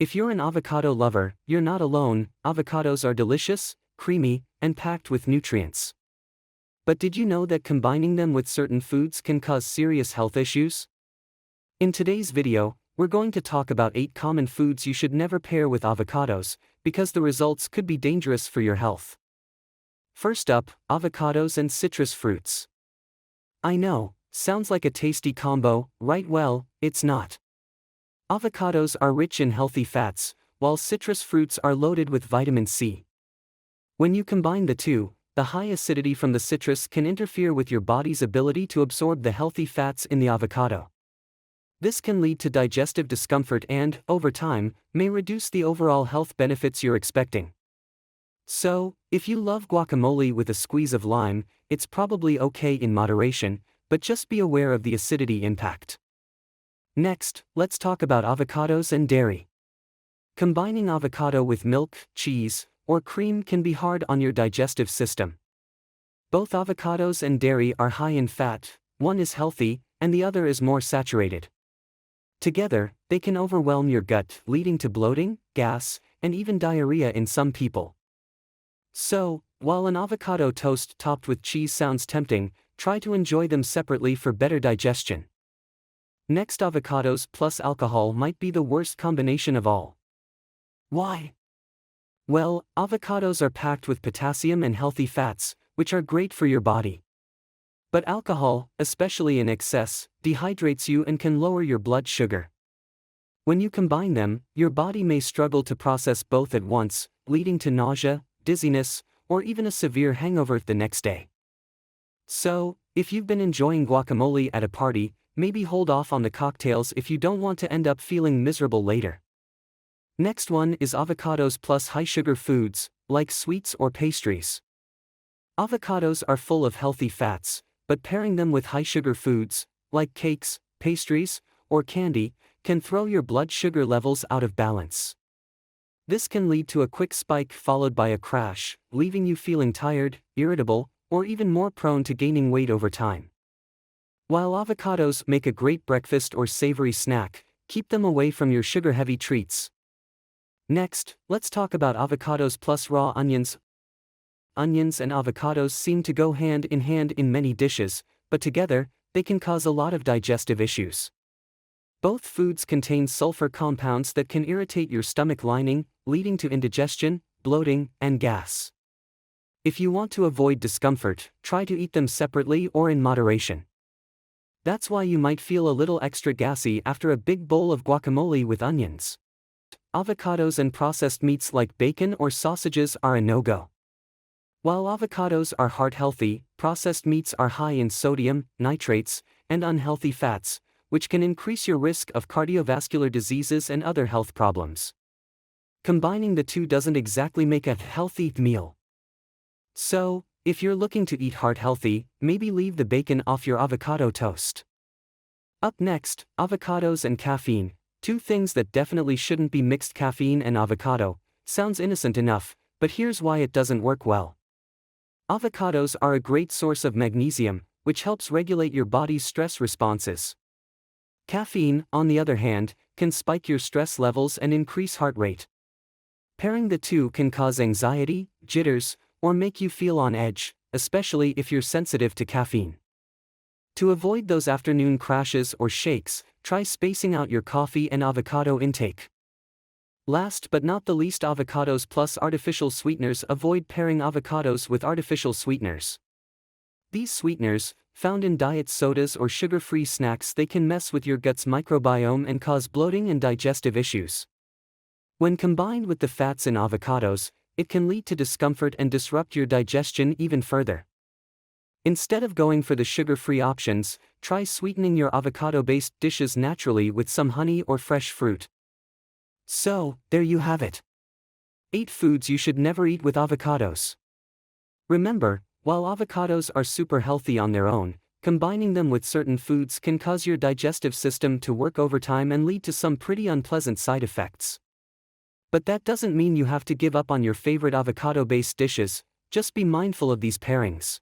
If you're an avocado lover, you're not alone. Avocados are delicious, creamy, and packed with nutrients. But did you know that combining them with certain foods can cause serious health issues? In today's video, we're going to talk about 8 common foods you should never pair with avocados, because the results could be dangerous for your health. First up, avocados and citrus fruits. I know, sounds like a tasty combo, right? Well, it's not. Avocados are rich in healthy fats, while citrus fruits are loaded with vitamin C. When you combine the two, the high acidity from the citrus can interfere with your body's ability to absorb the healthy fats in the avocado. This can lead to digestive discomfort and, over time, may reduce the overall health benefits you're expecting. So, if you love guacamole with a squeeze of lime, it's probably okay in moderation, but just be aware of the acidity impact. Next, let's talk about avocados and dairy. Combining avocado with milk, cheese, or cream can be hard on your digestive system. Both avocados and dairy are high in fat, one is healthy, and the other is more saturated. Together, they can overwhelm your gut, leading to bloating, gas, and even diarrhea in some people. So, while an avocado toast topped with cheese sounds tempting, try to enjoy them separately for better digestion. Next, avocados plus alcohol might be the worst combination of all. Why? Well, avocados are packed with potassium and healthy fats, which are great for your body. But alcohol, especially in excess, dehydrates you and can lower your blood sugar. When you combine them, your body may struggle to process both at once, leading to nausea, dizziness, or even a severe hangover the next day. So, if you've been enjoying guacamole at a party, maybe hold off on the cocktails if you don't want to end up feeling miserable later. Next one is avocados plus high-sugar foods, like sweets or pastries. Avocados are full of healthy fats, but pairing them with high-sugar foods, like cakes, pastries, or candy, can throw your blood sugar levels out of balance. This can lead to a quick spike followed by a crash, leaving you feeling tired, irritable, or even more prone to gaining weight over time. While avocados make a great breakfast or savory snack, keep them away from your sugar-heavy treats. Next, let's talk about avocados plus raw onions. Onions and avocados seem to go hand in hand in many dishes, but together, they can cause a lot of digestive issues. Both foods contain sulfur compounds that can irritate your stomach lining, leading to indigestion, bloating, and gas. If you want to avoid discomfort, try to eat them separately or in moderation. That's why you might feel a little extra gassy after a big bowl of guacamole with onions. Avocados and processed meats like bacon or sausages are a no-go. While avocados are heart-healthy, processed meats are high in sodium, nitrates, and unhealthy fats, which can increase your risk of cardiovascular diseases and other health problems. Combining the two doesn't exactly make a healthy meal. So, if you're looking to eat heart-healthy, maybe leave the bacon off your avocado toast. Up next, avocados and caffeine. 2 things that definitely shouldn't be mixed: caffeine and avocado. Sounds innocent enough, but here's why it doesn't work well. Avocados are a great source of magnesium, which helps regulate your body's stress responses. Caffeine, on the other hand, can spike your stress levels and increase heart rate. Pairing the two can cause anxiety, jitters, or make you feel on edge, especially if you're sensitive to caffeine. To avoid those afternoon crashes or shakes, try spacing out your coffee and avocado intake. Last but not the least, avocados plus artificial sweeteners. Avoid pairing avocados with artificial sweeteners. These sweeteners, found in diet sodas or sugar-free snacks, they can mess with your gut's microbiome and cause bloating and digestive issues. When combined with the fats in avocados, it can lead to discomfort and disrupt your digestion even further. Instead of going for the sugar-free options, try sweetening your avocado-based dishes naturally with some honey or fresh fruit. So, there you have it. 8 foods you should never eat with avocados. Remember, while avocados are super healthy on their own, combining them with certain foods can cause your digestive system to work overtime and lead to some pretty unpleasant side effects. But that doesn't mean you have to give up on your favorite avocado-based dishes. Just be mindful of these pairings.